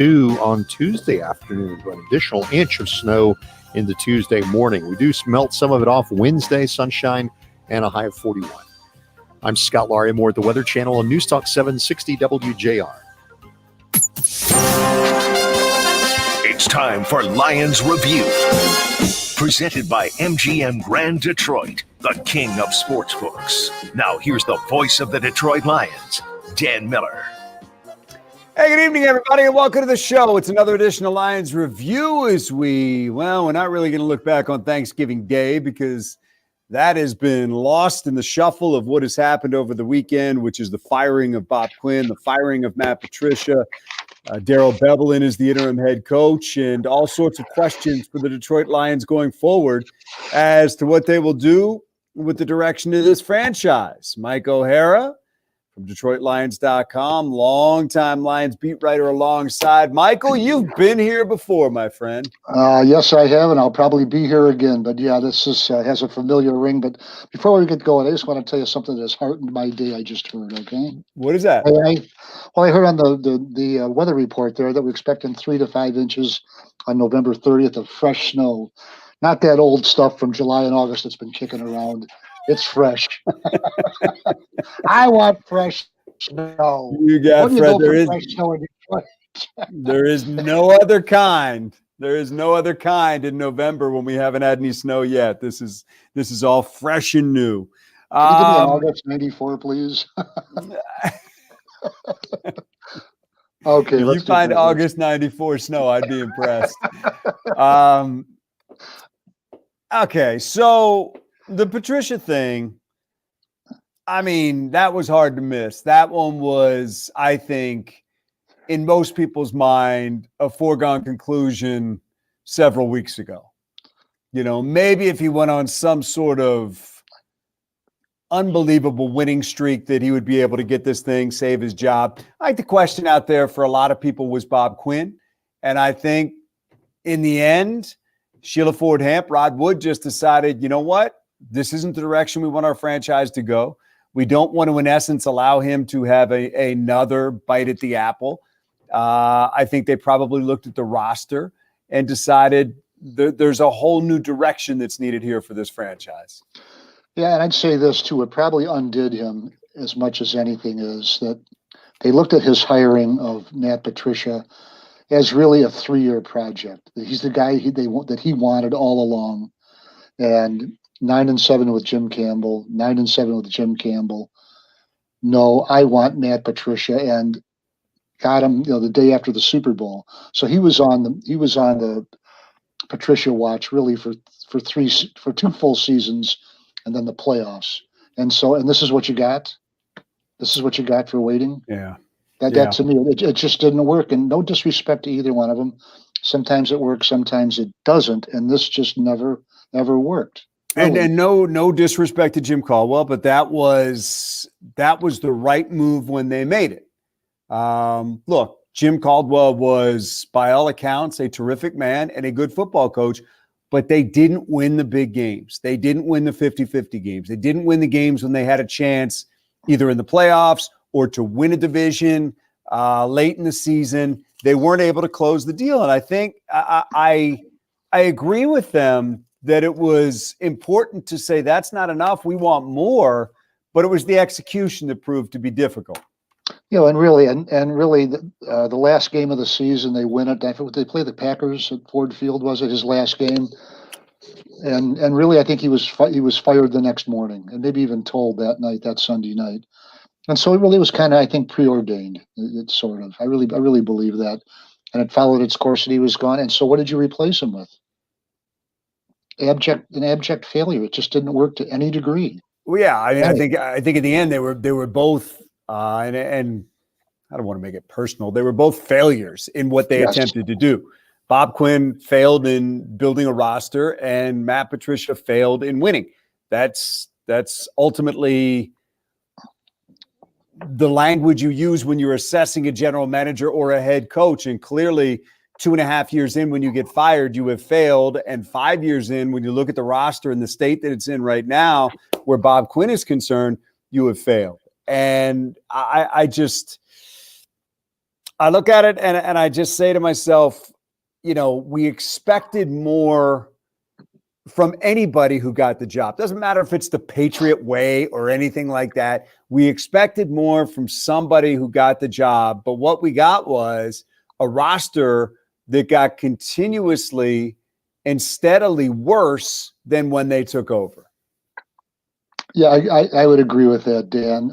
2 on Tuesday afternoon to an additional inch of snow into Tuesday morning. We do melt some of it off Wednesday, sunshine, and a high of 41. I'm Scott Larimore at the Weather Channel on News Talk 760 WJR. It's time for Lions Review. Presented by MGM Grand Detroit, the king of sportsbooks. Now here's the voice of the Detroit Lions, Dan Miller. Hey, good evening, everybody, and welcome to the show. It's another edition of Lions Review as we're not really going to look back on Thanksgiving Day because that has been lost in the shuffle of what has happened over the weekend, which is the firing of Bob Quinn, the firing of Matt Patricia. Darrell Bevellin is the interim head coach, and all sorts of questions for the Detroit Lions going forward as to what they will do with the direction of this franchise. Mike O'Hara from DetroitLions.com, longtime Lions beat writer alongside. Michael, you've been here before, my friend. Yes, I have, and I'll probably be here again. But yeah, this is has a familiar ring. But before we get going, I just want to tell you something that's heartened my day. I just heard. Okay, what is that? I heard on the weather report there that we're expecting 3 to 5 inches on November 30th of fresh snow. Not that old stuff from July and August that's been kicking around. It's fresh. I want fresh snow. You got Fred. Fresh snow in Detroit? There is no other kind. There is no other kind in November when we haven't had any snow yet. This is all fresh and new. Can you give me an August 94, please? Okay. If you find August 94 snow, I'd be impressed. Okay, so the Patricia thing, I mean, that was hard to miss. That one was, I think, in most people's mind, a foregone conclusion several weeks ago. You know, maybe if he went on some sort of unbelievable winning streak that he would be able to get this thing, save his job. I think the question out there for a lot of people was Bob Quinn. And I think in the end, Sheila Ford Hamp, Rod Wood just decided, you know what? This isn't the direction we want our franchise to go. We don't want to, in essence, allow him to have another bite at the apple. I think they probably looked at the roster and decided there's a whole new direction that's needed here for this franchise. Yeah, and I'd say this, too. It probably undid him as much as anything is that they looked at his hiring of Matt Patricia as really a 3-year project. He's the guy that he wanted all along. And 9-7 with Jim Campbell, 9-7 with Jim Campbell. No, I want Matt Patricia, and got him, the day after the Super Bowl. So he was on the Patricia watch really for 2 full seasons, and then the playoffs. And this is what you got. This is what you got for waiting. Yeah. That to me, it just didn't work. And no disrespect to either one of them. Sometimes it works, sometimes it doesn't. And this just never worked. Really. And no disrespect to Jim Caldwell, but that was the right move when they made it. Look, Jim Caldwell was, by all accounts, a terrific man and a good football coach, but they didn't win the big games. They didn't win the 50-50 games. They didn't win the games when they had a chance either in the playoffs or to win a division late in the season. They weren't able to close the deal. And I think I agree with them that it was important to say that's not enough. We want more, but it was the execution that proved to be difficult. And really, the last game of the season, they win it. I think they play the Packers at Ford Field. Was it his last game? And really, I think he was fired the next morning, and maybe even told that Sunday night. And so it really was kind of, I think, preordained. It's sort of. I really believe that, and it followed its course, and he was gone. And so, what did you replace him with? An abject failure. It just didn't work to any degree. Well, yeah, I think in the end they were both, and I don't want to make it personal. They were both failures in what they attempted to do. Bob Quinn failed in building a roster, and Matt Patricia failed in winning. That's ultimately the language you use when you're assessing a general manager or a head coach. And clearly 2.5 years in, when you get fired, you have failed. And 5 years in, when you look at the roster and the state that it's in right now, where Bob Quinn is concerned, you have failed. And I look at it and I just say to myself, we expected more from anybody who got the job. Doesn't matter if it's the Patriot way or anything like that. We expected more from somebody who got the job. But what we got was a roster that got continuously and steadily worse than when they took over. Yeah, I would agree with that, Dan.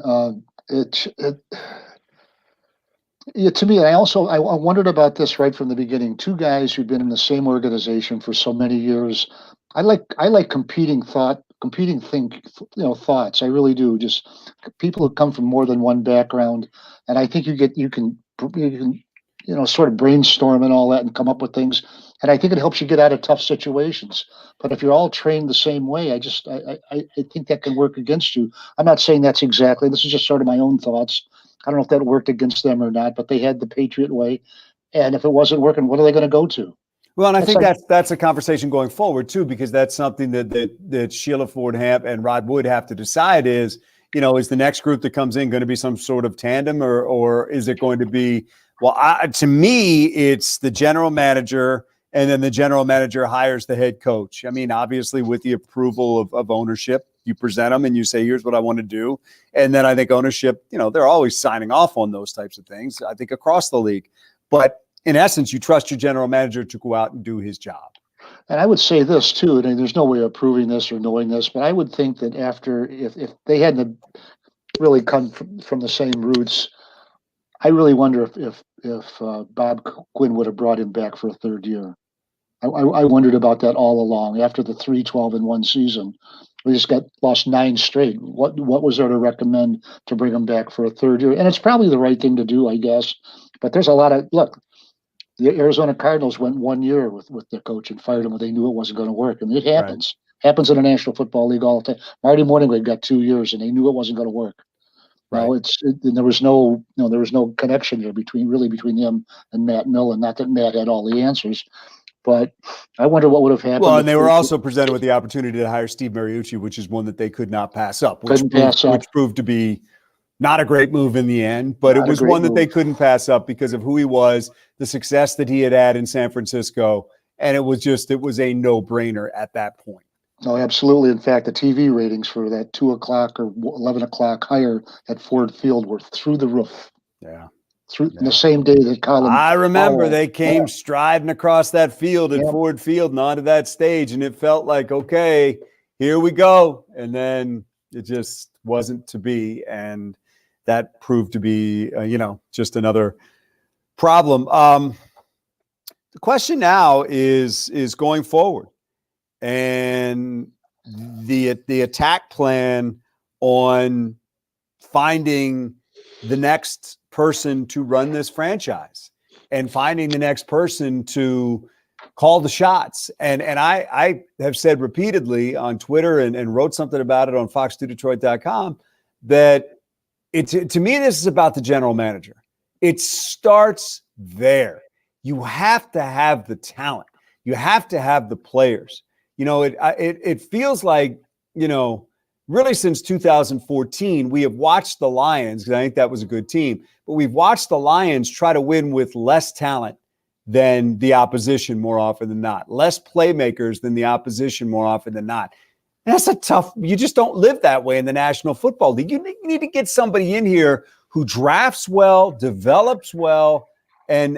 Yeah, to me, I wondered about this right from the beginning. Two guys who've been in the same organization for so many years. I like thoughts. I really do. Just people who come from more than one background, and I think you can sort of brainstorm and all that and come up with things. And I think it helps you get out of tough situations. But if you're all trained the same way, I think that can work against you. I'm not saying that's exactly. This is just sort of my own thoughts. I don't know if that worked against them or not, but they had the Patriot way. And if it wasn't working, what are they going to go to? Well, and I think that's a conversation going forward too, because that's something that Sheila Ford Hamp and Rod Wood have to decide is the next group that comes in going to be some sort of tandem or is it going to be, to me, it's the general manager and then the general manager hires the head coach. I mean, obviously with the approval of ownership, you present them and you say, here's what I want to do. And then I think ownership, they're always signing off on those types of things, I think across the league. But in essence, you trust your general manager to go out and do his job. And I would say this too, and there's no way of proving this or knowing this, but I would think that if they hadn't really come from the same roots, I really wonder if Bob Quinn would have brought him back for a third year. I wondered about that all along. After the 3-12-1 season, we just lost 9 straight. What was there to recommend to bring him back for a third year? And it's probably the right thing to do, I guess. But there's a lot of look. The Arizona Cardinals went 1 year with their coach and fired him when they knew it wasn't going to work. And it happens. Right. Happens in the National Football League all the time. Marty Morningweg got 2 years and they knew it wasn't going to work. Right. There was no connection there between him and Matt Millen. Not that Matt had all the answers, but I wonder what would have happened. Well, and they were also presented with the opportunity to hire Steve Mariucci, which is one that they could not pass up, which proved to be not a great move in the end, but it was one that they couldn't pass up because of who he was, the success that he had in San Francisco, and it was a no-brainer at that point. No, absolutely. In fact, the TV ratings for that 2 o'clock or 11 o'clock hire at Ford Field were through the roof. Yeah. The same day that Colin. I remember they came striding across that field at Ford Field and onto that stage, and it felt like, okay, here we go. And then it just wasn't to be. And that proved to be, just another problem. The question now is going forward. And the attack plan on finding the next person to run this franchise and finding the next person to call the shots. And I have said repeatedly on Twitter and wrote something about it on fox2detroit.com that to me, this is about the general manager. It starts there. You have to have the talent. You have to have the players. It feels like, really since 2014, we have watched the Lions, because I think that was a good team, but we've watched the Lions try to win with less talent than the opposition more often than not, less playmakers than the opposition more often than not. And that's you just don't live that way in the National Football League. You need to get somebody in here who drafts well, develops well, and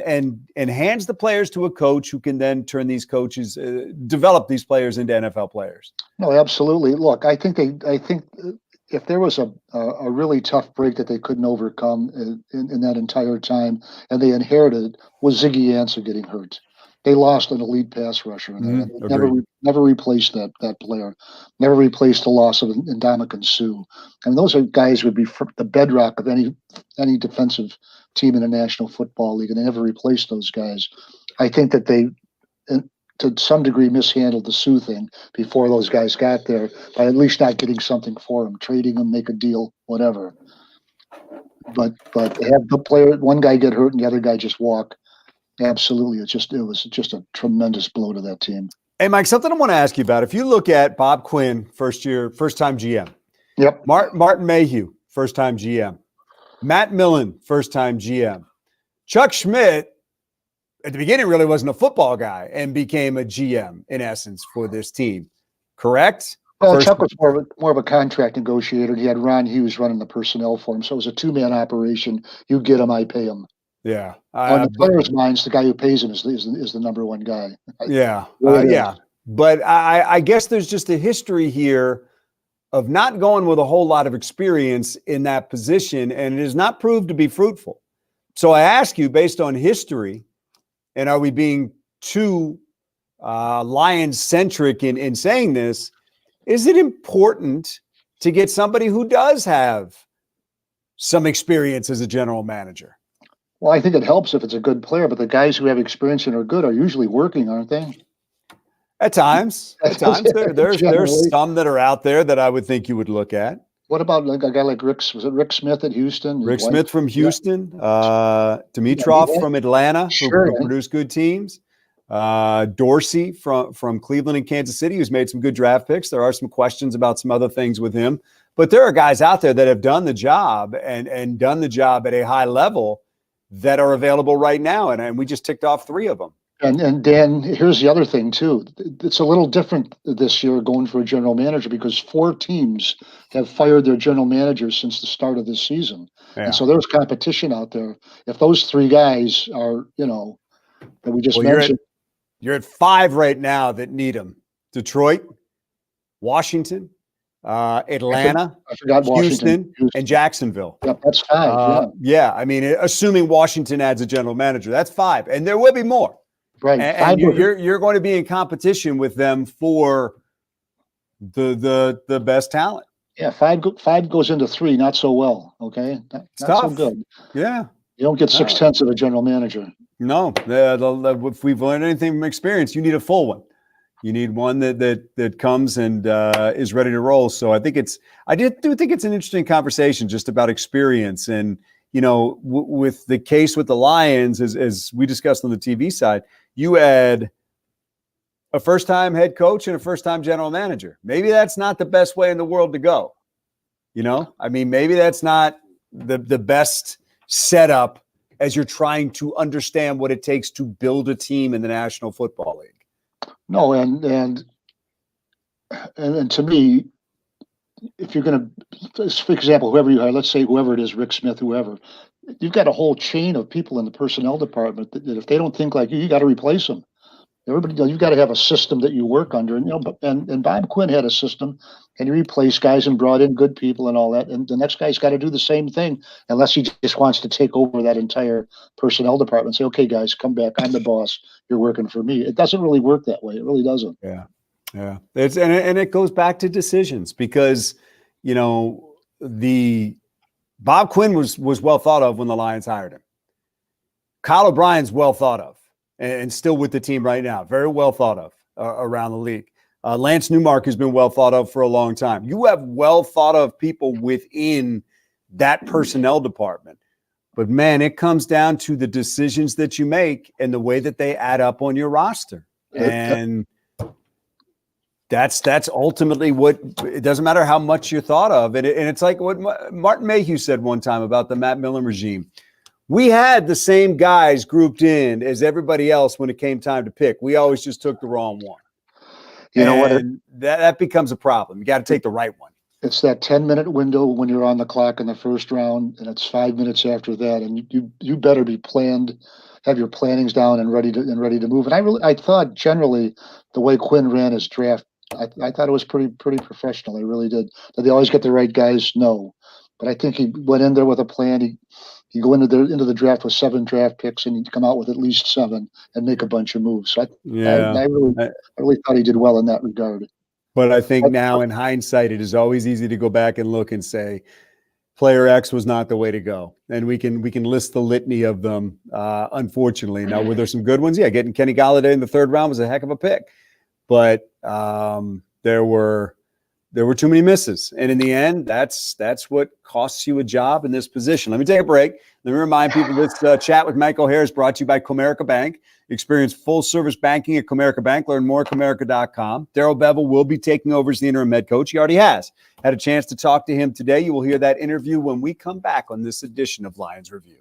hands the players to a coach who can then turn these coaches, develop these players into NFL players. No, absolutely. Look, I think if there was a really tough break that they couldn't overcome in that entire time, and they inherited, was Ziggy Ansah getting hurt. They lost an elite pass rusher, and never replaced that player. Never replaced the loss of Ndamukong Suh. And those are guys who would be the bedrock of any defensive team in the National Football League, and they never replaced those guys. I think that they, to some degree, mishandled the Suh thing before those guys got there by at least not getting something for them, trading them, make a deal, whatever. But to have the player, one guy get hurt and the other guy just walk. Absolutely. It was just a tremendous blow to that team. Hey, Mike, something I want to ask you about. If you look at Bob Quinn, first time GM. Yep. Martin Mayhew, first time GM. Matt Millen, first time GM. Chuck Schmidt, at the beginning, really wasn't a football guy and became a GM, in essence, for this team. Correct? Well, Chuck was more of a contract negotiator. He had Ron Hughes running the personnel for him, so it was a two-man operation. You get him, I pay him. Yeah. On the players' minds, the guy who pays him is the number one guy. Yeah. Yeah. But I guess there's just a history here of not going with a whole lot of experience in that position, and it has not proved to be fruitful. So I ask you, based on history, and are we being too Lions-centric in saying this, is it important to get somebody who does have some experience as a general manager? Well, I think it helps if it's a good player, but the guys who have experience and are good are usually working, aren't they? At times. There's some that are out there that I would think you would look at. What about a guy like Rick Smith at Houston? Rick Smith from Houston, Dimitrov from Atlanta, who produced good teams. Dorsey from Cleveland and Kansas City, who's made some good draft picks. There are some questions about some other things with him, but there are guys out there that have done the job and done the job at a high level that are available right now. And we just ticked off 3 of them. And Dan, here's the other thing too. It's a little different this year going for a general manager because 4 teams have fired their general managers since the start of this season. Yeah. And so there's competition out there. If those 3 guys are, that we just mentioned. You're at 5 right now that need them. Detroit, Washington, Atlanta, I forgot Houston, and Jacksonville. Yep, that's 5. Yeah, I mean, assuming Washington adds a general manager, that's 5. And there will be more. Right. And you're going to be in competition with them for the best talent. Yeah, 5 goes into 3, not so well. Okay, not so good. Yeah, you don't get 6/10 of a general manager. No, if we've learned anything from experience, you need a full one. You need one that comes and is ready to roll. So I think I do think it's an interesting conversation just about experience. And with the case with the Lions, as we discussed on the TV side, you had a first-time head coach and a first-time general manager. Maybe that's not the best way in the world to go. I mean, maybe that's not the best setup as you're trying to understand what it takes to build a team in the National Football League. No, and to me, if you're going to, for example, whoever you hire, let's say whoever it is, Rick Smith, whoever, you've got a whole chain of people in the personnel department that if they don't think like you got to replace them. Everybody, you've got to have a system that you work under, and Bob Quinn had a system, and he replaced guys and brought in good people and all that, and the next guy's got to do the same thing, unless he just wants to take over that entire personnel department and say, okay, guys, come back, I'm the boss, you're working for me. It doesn't really work that way. It really doesn't. Yeah. And it goes back to decisions because, the Bob Quinn was well thought of when the Lions hired him. Kyle O'Brien's well thought of. And still with the team right now. Very well thought of around the league. Lance Newmark has been well thought of for a long time. You have well thought of people within that personnel department. But, man, it comes down to the decisions that you make and the way that they add up on your roster. And that's ultimately what – it doesn't matter how much you're thought of. And it's like what Martin Mayhew said one time about the Matt Millen regime. We had the same guys grouped in as everybody else when it came time to pick. We always just took the wrong one. You know what? That becomes a problem. You got to take the right one. It's that 10-minute window when you're on the clock in the first round, and it's 5 minutes after that, and you better be planned, have your plannings down and ready to move. And I thought generally the way Quinn ran his draft, I thought it was pretty professional. I really did. Did they always get the right guys? No, but I think he went in there with a plan. He'd go into the draft with 7 draft picks, and he'd come out with at least 7 and make a bunch of moves. So I really thought he did well in that regard. But I think now in hindsight, it is always easy to go back and look and say, player X was not the way to go. And we can list the litany of them, unfortunately. Now, were there some good ones? Yeah, getting Kenny Golladay in the 3rd round was a heck of a pick. But there were too many misses. And in the end, that's what costs you a job in this position. Let me take a break. Let me remind people this chat with Mike O'Hare is brought to you by Comerica Bank. Experience full-service banking at Comerica Bank. Learn more at Comerica.com. Darrell Bevel will be taking over as the interim head coach. He already has. Had a chance to talk to him today. You will hear that interview when we come back on this edition of Lions Review.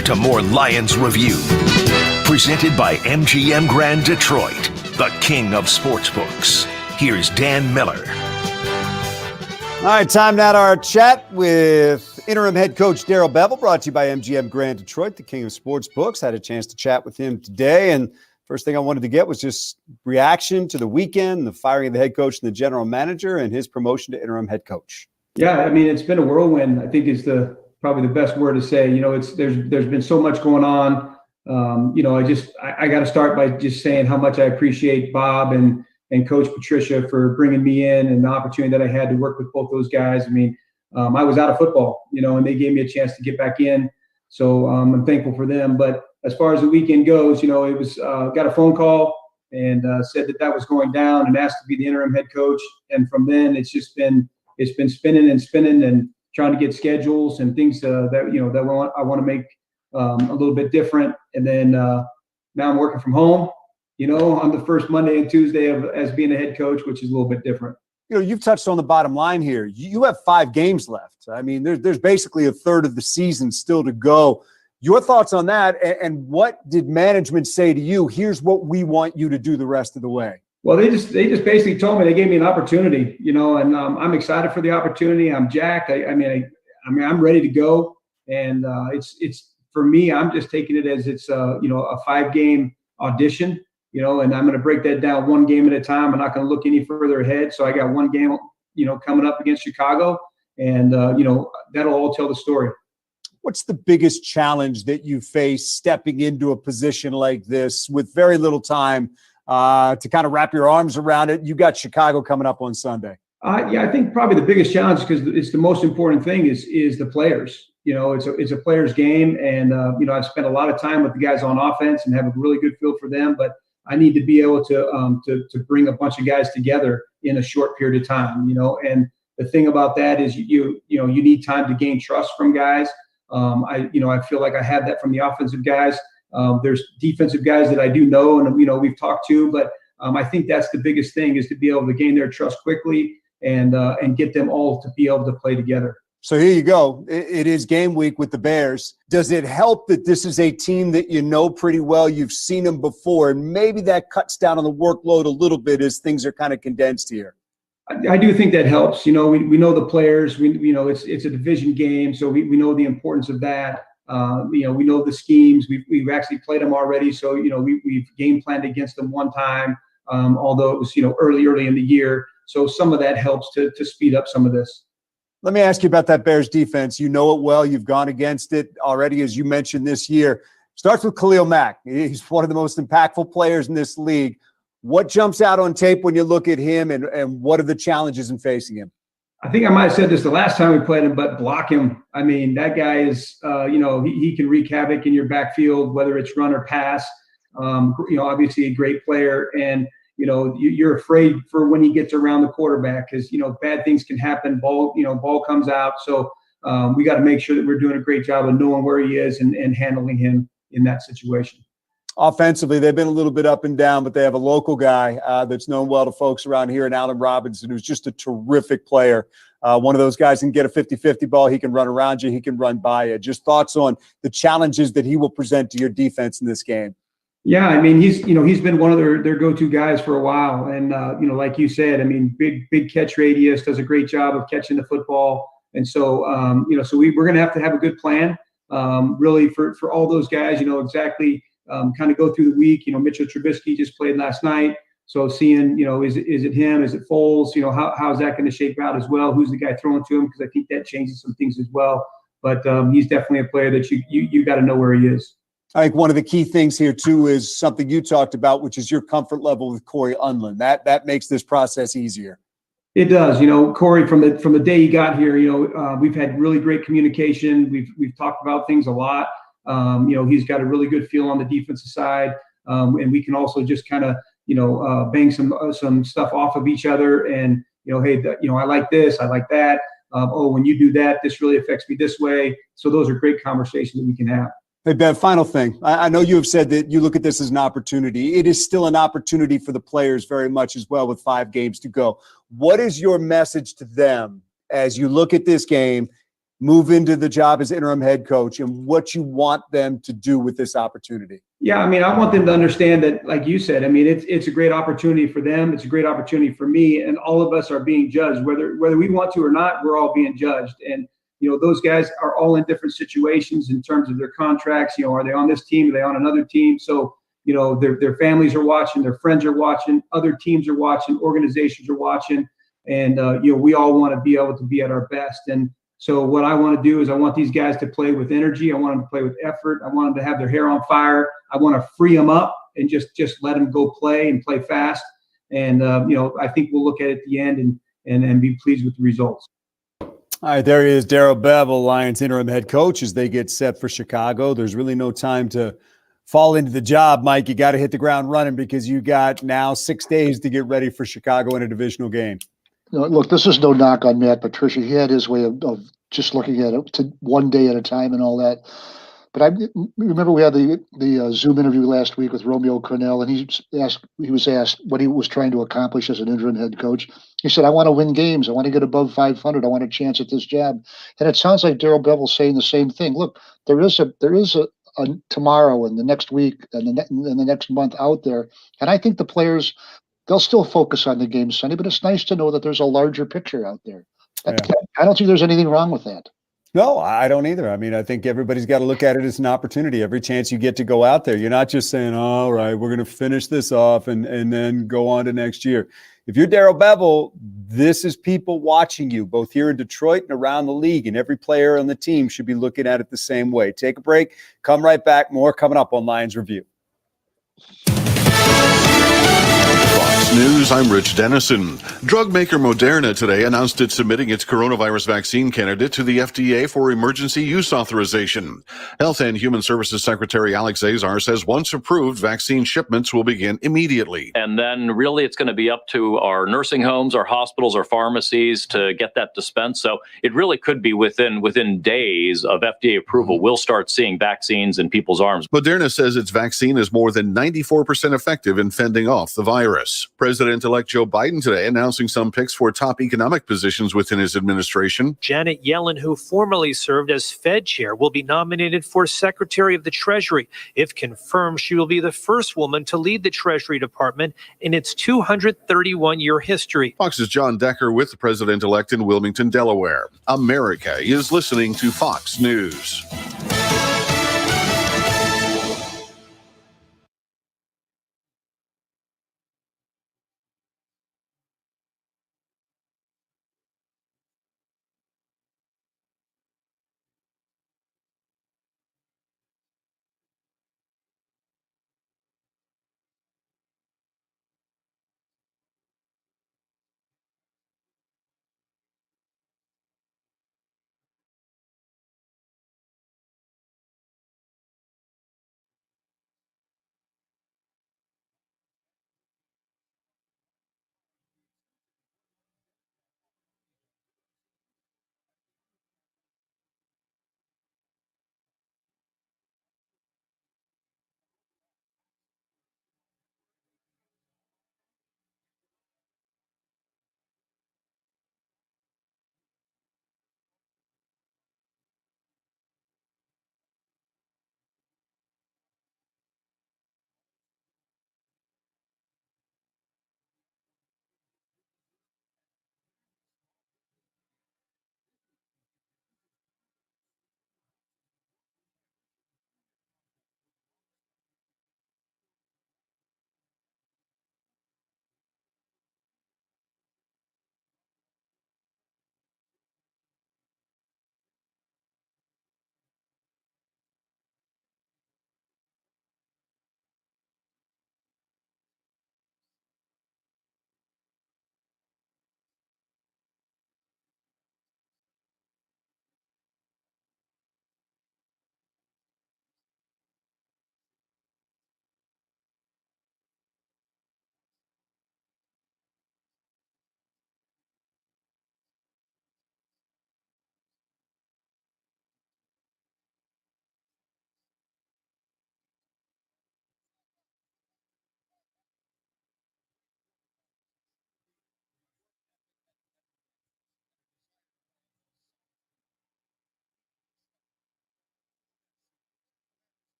back to more Lions Review. Presented by MGM Grand Detroit, the king of sportsbooks. Here's Dan Miller. All right, time now to our chat with interim head coach Darrell Bevell, brought to you by MGM Grand Detroit, the king of sportsbooks. Had a chance to chat with him today, and first thing I wanted to get was just reaction to the weekend, the firing of the head coach and the general manager, and his promotion to interim head coach. Yeah, I mean, it's been a whirlwind, I think is probably the best word to say. You know, there's been so much going on. You know, I got to start by just saying how much I appreciate Bob and Coach Patricia for bringing me in, and the opportunity that I had to work with both those guys. I mean, I was out of football, you know, and they gave me a chance to get back in. So I'm thankful for them. But as far as the weekend goes, you know, it was got a phone call and said that was going down and asked to be the interim head coach. And from then it's been spinning and trying to get schedules and things that, you know, that I want to make a little bit different. And then now I'm working from home, you know, on the first Monday and Tuesday as being a head coach, which is a little bit different. You know, you've touched on the bottom line here. You have 5 games left. I mean, there's basically a third of the season still to go. Your thoughts on that, and what did management say to you? Here's what we want you to do the rest of the way. Well, they just basically told me, they gave me an opportunity, you know, and I'm excited for the opportunity. I'm jacked. I mean, I'm ready to go, and it's for me. I'm just taking it as it's you know, a 5-game audition. You know, and I'm going to break that down one game at a time. I'm not going to look any further ahead. So I got one game, you know, coming up against Chicago, and, you know, that'll all tell the story. What's the biggest challenge that you face stepping into a position like this with very little time to kind of wrap your arms around it? You got Chicago coming up on Sunday. Yeah, I think probably the biggest challenge, because it's the most important thing, is the players. You know, it's a players game. And, you know, I've spent a lot of time with the guys on offense and have a really good feel for them. But I need to be able to bring a bunch of guys together in a short period of time, you know. And the thing about that is you need time to gain trust from guys. I feel like I have that from the offensive guys. There's defensive guys that I do know and, you know, we've talked to, but I think that's the biggest thing, is to be able to gain their trust quickly and get them all to be able to play together. So here you go. It is game week with the Bears. Does it help that this is a team that you know pretty well? You've seen them before, and maybe that cuts down on the workload a little bit as things are kind of condensed here? I do think that helps. You know, we know the players. We know it's a division game, so we know the importance of that. You know, we know the schemes. We've actually played them already, so, you know, we've game planned against them one time, although it was, you know, early in the year. So some of that helps to speed up some of this. Let me ask you about that Bears defense. You know it well. You've gone against it already, as you mentioned, this year. Starts with Khalil Mack. He's one of the most impactful players in this league. What jumps out on tape when you look at him, and what are the challenges in facing him? I think I might have said this the last time we played him, but block him. I mean, that guy is, you know, he can wreak havoc in your backfield, whether it's run or pass. You know, obviously a great player. And, you know, you're afraid for when he gets around the quarterback, because, you know, bad things can happen. Ball comes out. So we got to make sure that we're doing a great job of knowing where he is and handling him in that situation. Offensively, they've been a little bit up and down, but they have a local guy that's known well to folks around here in Allen Robinson, who's just a terrific player. One of those guys can get a 50-50 ball. He can run around you. He can run by you. Just thoughts on the challenges that he will present to your defense in this game. Yeah, I mean, he's been one of their go-to guys for a while. And, you know, like you said, I mean, big catch radius, does a great job of catching the football. And so, you know, so we're going to have a good plan, really, for all those guys, you know, exactly kind of go through the week. You know, Mitchell Trubisky just played last night. So seeing, you know, is it him? Is it Foles? You know, how's that going to shape out as well? Who's the guy throwing to him? Because I think that changes some things as well. But he's definitely a player that you got to know where he is. I think one of the key things here, too, is something you talked about, which is your comfort level with Corey Unlin. That makes this process easier. It does. You know, Corey, from the day he got here, you know, we've had really great communication. We've talked about things a lot. You know, he's got a really good feel on the defensive side. And we can also just kind of, you know, bang some stuff off of each other. And, you know, hey, you know, I like this, I like that. When you do that, this really affects me this way. So those are great conversations that we can have. Hey, Ben, final thing. I know you have said that you look at this as an opportunity. It is still an opportunity for the players very much as well, with 5 games to go. What is your message to them as you look at this game move into the job as interim head coach and what you want them to do with this opportunity? Yeah, I mean, I want them to understand that, like you said, I mean, it's a great opportunity for them. It's a great opportunity for me, and all of us are being judged, whether we want to or not. We're all being judged, and those guys are all in different situations in terms of their contracts. Are they on this team? Are they on another team? So their families are watching, their friends are watching, other teams are watching, organizations are watching, and we all want to be able to be at our best. And so what I want to do is I want these guys to play with energy. I want them to play with effort. I want them to have their hair on fire. I want to free them up and just let them go play and play fast. And I think we'll look at it at the end and be pleased with the results. All right, there he is, Darrell Bevell, Lions interim head coach, as they get set for Chicago. There's really no time to fall into the job, Mike. You got to hit the ground running because you got now 6 days to get ready for Chicago in a divisional game. Look, this is no knock on Matt Patricia. He had his way of just looking at it to one day at a time and all that. But I remember we had the Zoom interview last week with Romeo Cornell, and he was asked what he was trying to accomplish as an interim head coach. He said, "I want to win games. I want to get above 500. I want a chance at this job." And it sounds like Darrell Bevell saying the same thing. Look, there is a tomorrow and the next week and the next month out there, and I think the players, they'll still focus on the game Sunday, but it's nice to know that there's a larger picture out there. Yeah. I don't think there's anything wrong with that. No, I don't either. I mean, I think everybody's got to look at it as an opportunity. Every chance you get to go out there, you're not just saying, all right, we're going to finish this off and then go on to next year. If you're Darrell Bevell, this is people watching you, both here in Detroit and around the league, and every player on the team should be looking at it the same way. Take a break, come right back. More coming up on Lions Review. Fox News, I'm Rich Dennison. Drug maker Moderna today announced it's submitting its coronavirus vaccine candidate to the FDA for emergency use authorization. Health and Human Services Secretary Alex Azar says once approved, vaccine shipments will begin immediately. And then really it's going to be up to our nursing homes, our hospitals, our pharmacies to get that dispensed. So it really could be within days of FDA approval, we'll start seeing vaccines in people's arms. Moderna says its vaccine is more than 94% effective in fending off the virus. President-elect Joe Biden today announcing some picks for top economic positions within his administration. Janet Yellen, who formerly served as Fed chair, will be nominated for Secretary of the Treasury. If confirmed, she will be the first woman to lead the Treasury Department in its 231-year history. Fox's John Decker with the president-elect in Wilmington, Delaware. America is listening to Fox News.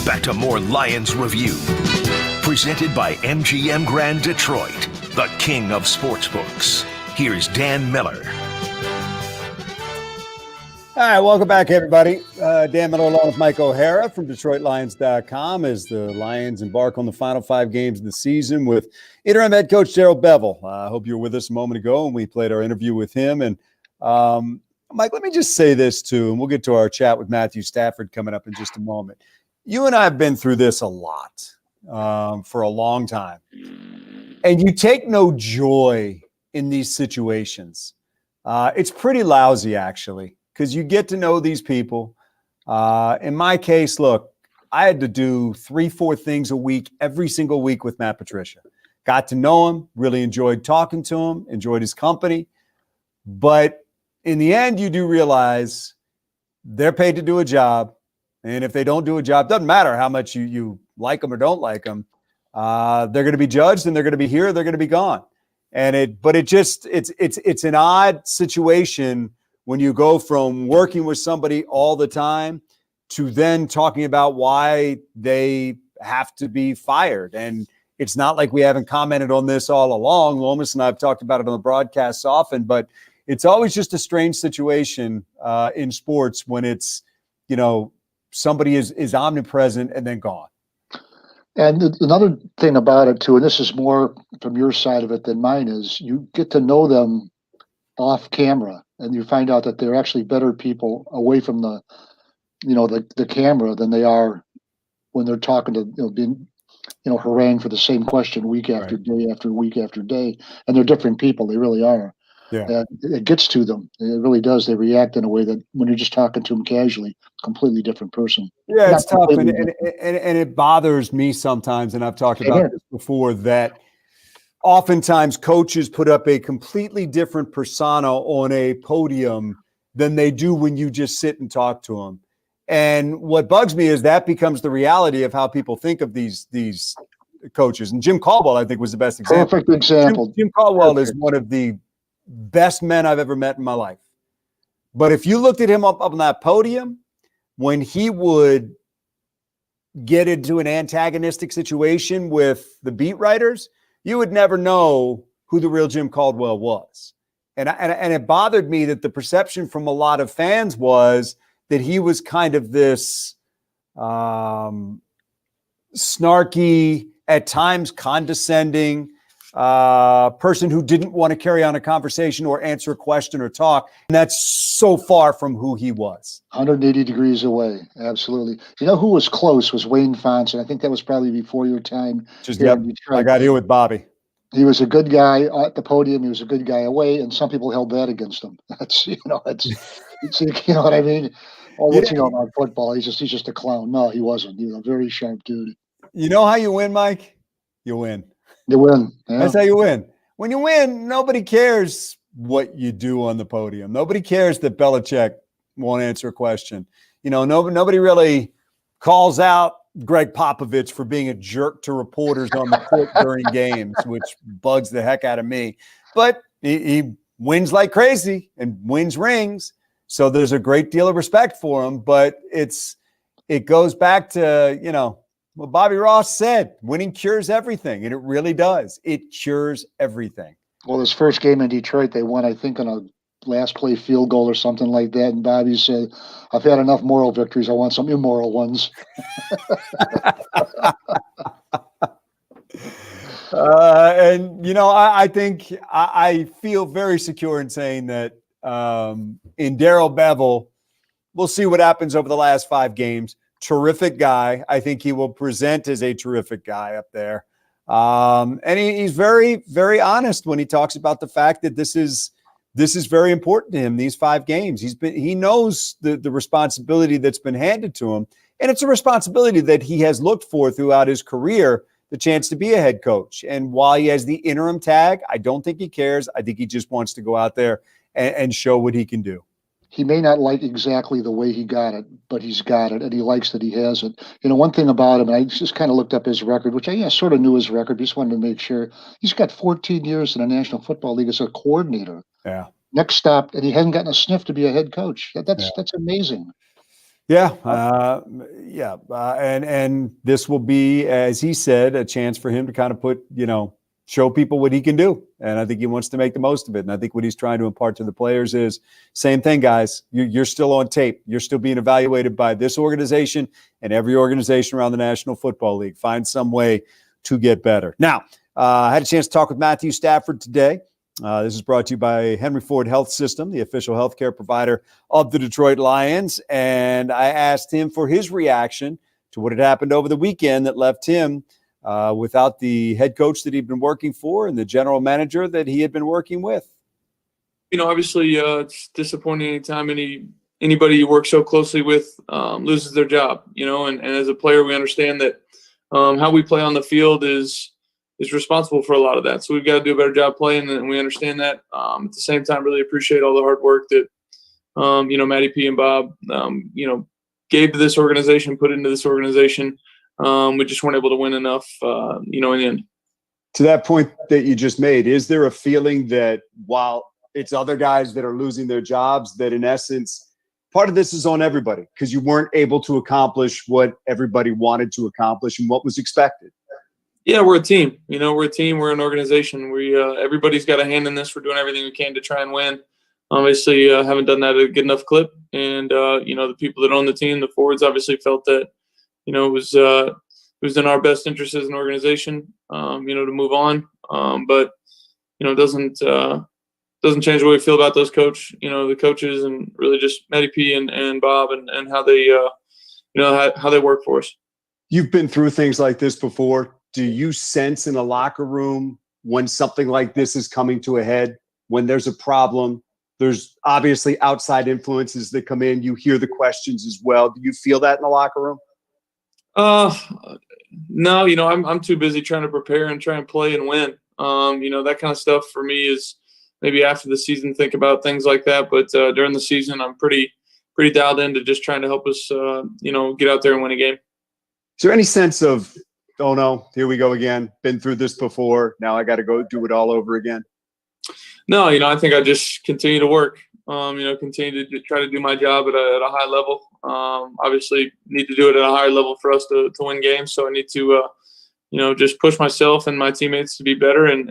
back to more Lions Review. Presented by MGM Grand Detroit, the king of sportsbooks. Here's Dan Miller. All right, welcome back, everybody. Dan Miller along with Mike O'Hara from DetroitLions.com as the Lions embark on the final 5 games of the season with interim head coach Darrell Bevell. I hope you were with us a moment ago when we played our interview with him. And Mike, let me just say this too, and we'll get to our chat with Matthew Stafford coming up in just a moment. You and I have been through this a lot for a long time. And you take no joy in these situations. It's pretty lousy, actually, because you get to know these people. In my case, look, I had to do 3-4 things a week, every single week with Matt Patricia. Got to know him, really enjoyed talking to him, enjoyed his company. But in the end, you do realize they're paid to do a job. And if they don't do a job, doesn't matter how much you like them or don't like them, they're going to be judged and they're going to be here, they're going to be gone. But it's an odd situation when you go from working with somebody all the time to then talking about why they have to be fired. And it's not like we haven't commented on this all along. Lomas and I have talked about it on the broadcasts often, but it's always just a strange situation in sports when it's, somebody is omnipresent and then gone. And another thing about it too, and this is more from your side of it than mine, is you get to know them off camera and you find out that they're actually better people away from the camera than they are when they're talking to, being, harangued for the same question week after day after week after day. And they're different people. They really are. Yeah. And it gets to them. It really does. They react in a way that when you're just talking to them casually, completely different person. Yeah, Not it's tough. And completely it bothers me sometimes. And I've talked about this before, that oftentimes coaches put up a completely different persona on a podium than they do when you just sit and talk to them. And what bugs me is that becomes the reality of how people think of these coaches. And Jim Caldwell, I think, was the best example. Perfect example. Jim Caldwell is one of the best men I've ever met in my life. But if you looked at him up on that podium, when he would get into an antagonistic situation with the beat writers, you would never know who the real Jim Caldwell was. And it bothered me that the perception from a lot of fans was that he was kind of this snarky, at times condescending person who didn't want to carry on a conversation or answer a question or talk. And that's so far from who he was. 180 degrees away. Absolutely. You know who was close was Wayne Fonson. I think that was probably before your time. I got here with Bobby. He was a good guy at the podium. He was a good guy away, and some people held that against him. That's you know what I mean. Oh, what's he know about football? He's just a clown. No, he wasn't. He was a very sharp dude. You know how you win, Mike? You win. You win. Yeah. That's how you win. When you win, nobody cares what you do on the podium. Nobody cares that Belichick won't answer a question. Nobody really calls out Greg Popovich for being a jerk to reporters on the court during games, which bugs the heck out of me. But he wins like crazy and wins rings. So there's a great deal of respect for him. But it goes back to, what Bobby Ross said, winning cures everything. And it really does. It cures everything. Well, his first game in Detroit, they won, I think, on a last play field goal or something like that. And Bobby said, I've had enough moral victories. I want some immoral ones. I think I feel very secure in saying that in Darrell Bevell, we'll see what happens over the last 5 games. Terrific guy. I think he will present as a terrific guy up there. And he's very, very honest when he talks about the fact that this is very important to him, these 5 games. He knows the responsibility that's been handed to him. And it's a responsibility that he has looked for throughout his career, the chance to be a head coach. And while he has the interim tag, I don't think he cares. I think he just wants to go out there and show what he can do. He may not like exactly the way he got it, but he's got it, and he likes that he has it. One thing about him, and I just kind of looked up his record, which I sort of knew his record, just wanted to make sure. He's got 14 years in the National Football League as a coordinator. Yeah. Next stop, and he hasn't gotten a sniff to be a head coach. That's amazing. Yeah, and this will be, as he said, a chance for him to kind of show people what he can do, and I think he wants to make the most of it. And I think what he's trying to impart to the players is same thing, guys. You're still on tape. You're still being evaluated by this organization and every organization around the National Football League. Find some way to get better. Now, I had a chance to talk with Matthew Stafford today. This is brought to you by Henry Ford Health System, the official healthcare provider of the Detroit Lions. And I asked him for his reaction to what had happened over the weekend that left him without the head coach that he'd been working for and the general manager that he had been working with. Obviously, it's disappointing anytime anybody you work so closely with loses their job, and as a player, we understand that how we play on the field is responsible for a lot of that. So we've got to do a better job playing, and we understand that. At the same time, really appreciate all the hard work that, Matty P and Bob, gave to this organization, put into this organization. We just weren't able to win enough, in the end. To that point that you just made, is there a feeling that while it's other guys that are losing their jobs, that in essence, part of this is on everybody because you weren't able to accomplish what everybody wanted to accomplish and what was expected? Yeah, we're a team. We're a team. We're an organization. Everybody's got a hand in this. We're doing everything we can to try and win. Obviously, haven't done that at a good enough clip. And, the people that own the team, the forwards, obviously felt that, it was in our best interest as an organization, to move on. But, it doesn't change the way we feel about those the coaches, and really just Matty P and Bob and how they, how they work for us. You've been through things like this before. Do you sense in a locker room when something like this is coming to a head, when there's a problem? There's obviously outside influences that come in. You hear the questions as well. Do you feel that in the locker room? No, I'm too busy trying to prepare and try and play and win. That kind of stuff for me is maybe after the season, think about things like that. But during the season, I'm pretty dialed into just trying to help us, get out there and win a game. Is there any sense of, oh no, here we go again, been through this before, now I got to go do it all over again? No, I think I just continue to work, continue to try to do my job at a high level. Obviously need to do it at a higher level for us to win games. So I need to, just push myself and my teammates to be better and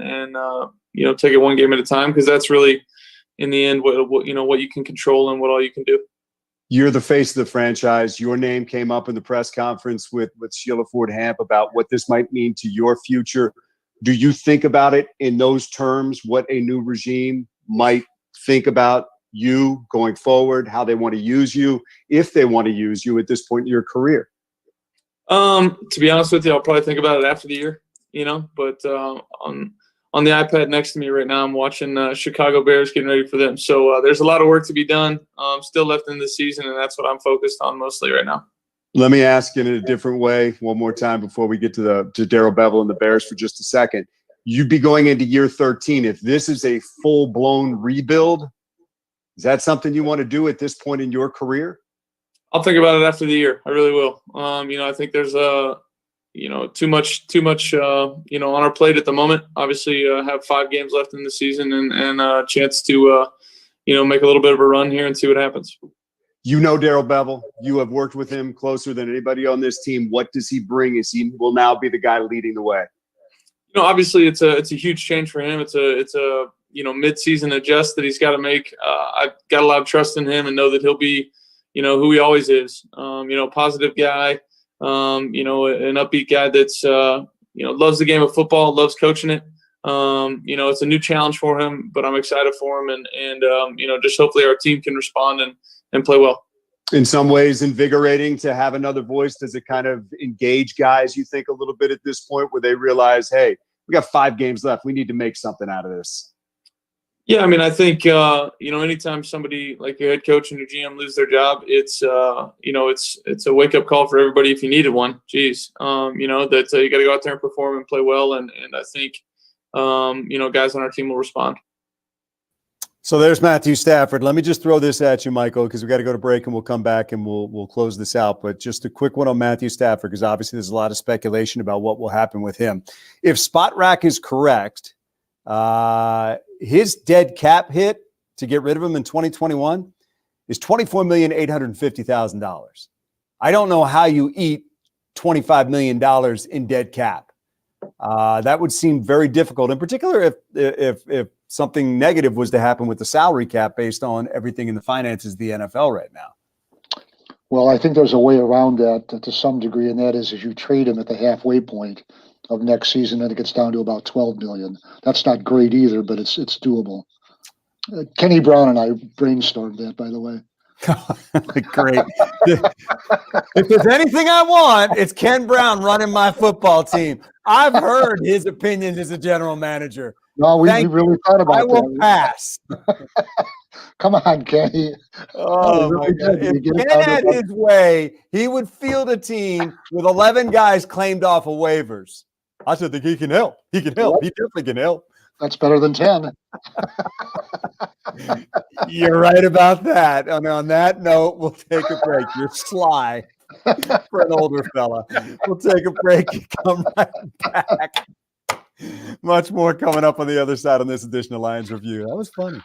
take it one game at a time, because that's really in the end what you can control and what all you can do. You're the face of the franchise. Your name came up in the press conference with Sheila Ford Hamp about what this might mean to your future. Do you think about it in those terms, what a new regime might think about you going forward, how they want to use you, if they want to use you at this point in your career? To be honest with you, I'll probably think about it after the year, but on the iPad next to me right now, I'm watching Chicago Bears getting ready for them. So there's a lot of work to be done still left in this season, and that's what I'm focused on mostly right now. Let me ask in a different way one more time before we get to Darrell Bevell and the Bears for just a second. You'd be going into year 13. If this is a full-blown rebuild, is that something you want to do at this point in your career? I'll think about it after the year. I really will. I think there's too much, on our plate at the moment. Obviously, have 5 games left in the season and a chance to, make a little bit of a run here and see what happens. Darrell Bevell. You have worked with him closer than anybody on this team. What does he bring? Is he will now be the guy leading the way? Obviously, it's a huge change for him. It's a mid-season adjust that he's got to make. I've got a lot of trust in him and know that he'll be, who he always is. Positive guy. An upbeat guy that's, loves the game of football, loves coaching it. It's a new challenge for him, but I'm excited for him and just hopefully our team can respond and play well. In some ways invigorating to have another voice. Does it kind of engage guys, you think, a little bit at this point where they realize, hey, we got 5 games left. We need to make something out of this? Yeah, I think, anytime somebody like your head coach and your GM lose their job, it's a wake-up call for everybody if you needed one. Geez, that you got to go out there and perform and play well. And I think, guys on our team will respond. So there's Matthew Stafford. Let me just throw this at you, Michael, because we got to go to break and we'll come back and we'll close this out. But just a quick one on Matthew Stafford, because obviously there's a lot of speculation about what will happen with him. If Spot Rack is correct, his dead cap hit to get rid of him in 2021 is $24,850,000. I don't know how you eat $25 million in dead cap. That would seem very difficult, in particular if something negative was to happen with the salary cap based on everything in the finances of the NFL right now. Well, I think there's a way around that to some degree, and that is you trade him at the halfway point of next season, and it gets down to about $12 million. That's not great either, but it's doable. Kenny Brown and I brainstormed that, by the way. Great. If there's anything I want, it's Ken Brown running my football team. I've heard his opinions as a general manager. No, we really thought about that. I will pass. Come on, Kenny. Oh, my God. If Ken had his way, he would field a team with 11 guys claimed off of waivers. I said, think he can help. He can help. He definitely can help. That's better than 10. You're right about that. And on that note, we'll take a break. You're sly for an older fella. We'll take a break and come right back. Much more coming up on the other side on this edition of Lions Review. That was funny.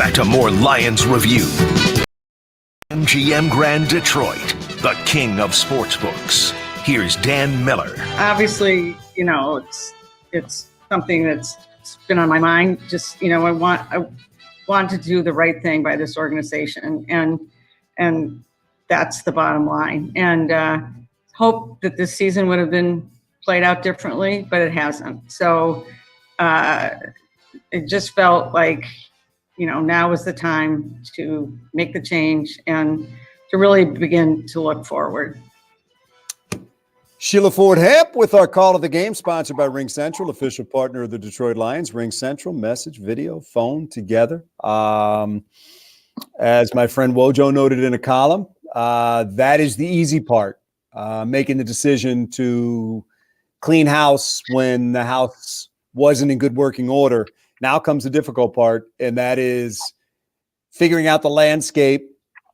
back to more Lions Review. MGM Grand Detroit, the king of sportsbooks. Here's Dan Miller. Obviously, it's something that's been on my mind. Just, I want to do the right thing by this organization, and that's the bottom line. And hope that this season would have been played out differently, but it hasn't. So it just felt like, now is the time to make the change and to really begin to look forward. Sheila Ford Hamp with our call of the game, sponsored by Ring Central, official partner of the Detroit Lions. Ring Central, message, video, phone together. As my friend Wojo noted in a column, that is the easy part, making the decision to clean house when the house wasn't in good working order. Now comes the difficult part, and that is figuring out the landscape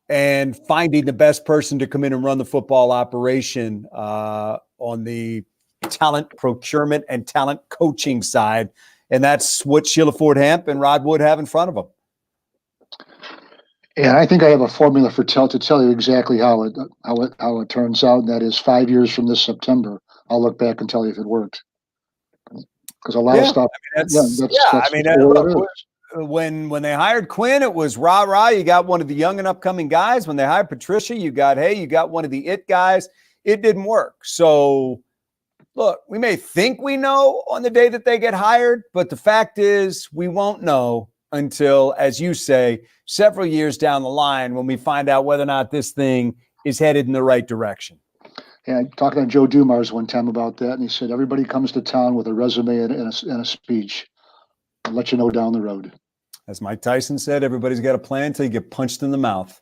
and finding the best person to come in and run the football operation on the talent procurement and talent coaching side. And that's what Sheila Ford Hamp and Rod Wood have in front of them. And I think I have a formula to tell you exactly how it turns out. And that is 5 years from this September, I'll look back and tell you if it worked. Because a lot of stuff. When they hired Quinn, it was rah. You got one of the young and upcoming guys. When they hired Patricia, you got one of the it guys. It didn't work. So look, we may think we know on the day that they get hired, but the fact is we won't know until, as you say, several years down the line when we find out whether or not this thing is headed in the right direction. Yeah, talking to Joe Dumars one time about that, and he said everybody comes to town with a resume and a speech. I'll let you know down the road. As Mike Tyson said, everybody's got a plan until you get punched in the mouth.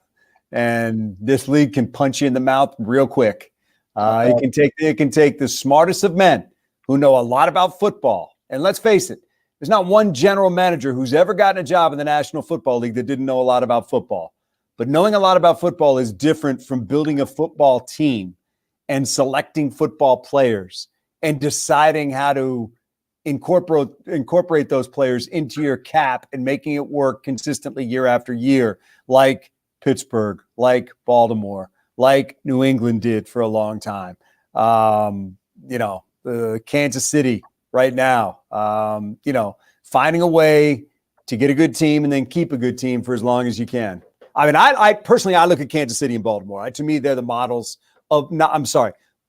And this league can punch you in the mouth real quick. It can take the smartest of men who know a lot about football. And let's face it, there's not one general manager who's ever gotten a job in the National Football League that didn't know a lot about football. But knowing a lot about football is different from building a football team and selecting football players and deciding how to incorporate those players into your cap and making it work consistently year after year, like Pittsburgh, like Baltimore, like New England did for a long time. Kansas City right now, finding a way to get a good team and then keep a good team for as long as you can. I mean, I personally look at Kansas City and Baltimore. To me, they're the models of,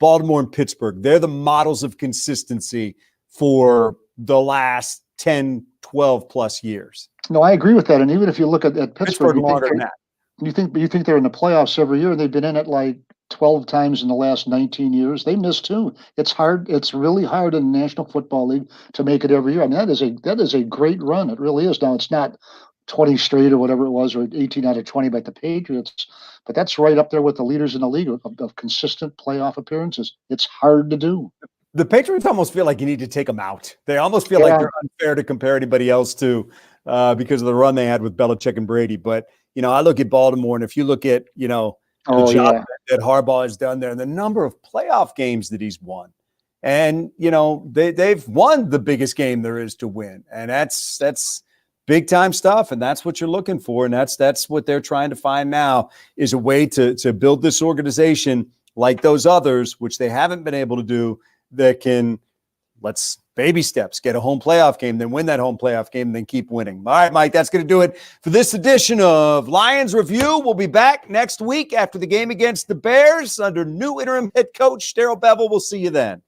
Baltimore and Pittsburgh. They're the models of consistency for the last 10, 12 plus years. No, I agree with that. And even if you look at Pittsburgh, you think they're in the playoffs every year, and they've been in it like 12 times in the last 19 years. They missed too. It's hard. It's really hard in the National Football League to make it every year. I mean, that is a great run. It really is. Now, it's not 20 straight or whatever it was, or 18 out of 20 by the Patriots, but that's right up there with the leaders in the league of consistent playoff appearances. It's hard to do. The Patriots almost feel like you need to take them out. They almost feel like they're unfair to compare anybody else to because of the run they had with Belichick and Brady. But, I look at Baltimore, and if you look at, the job that Harbaugh has done there and the number of playoff games that he's won. And, they've won the biggest game there is to win. And that's big time stuff. And that's what you're looking for. And that's what they're trying to find now is a way to build this organization like those others, which they haven't been able to do, that can, let's baby steps, get a home playoff game, then win that home playoff game, and then keep winning. All right, Mike, that's going to do it for this edition of Lions Review. We'll be back next week after the game against the Bears under new interim head coach Darrell Bevell. We'll see you then.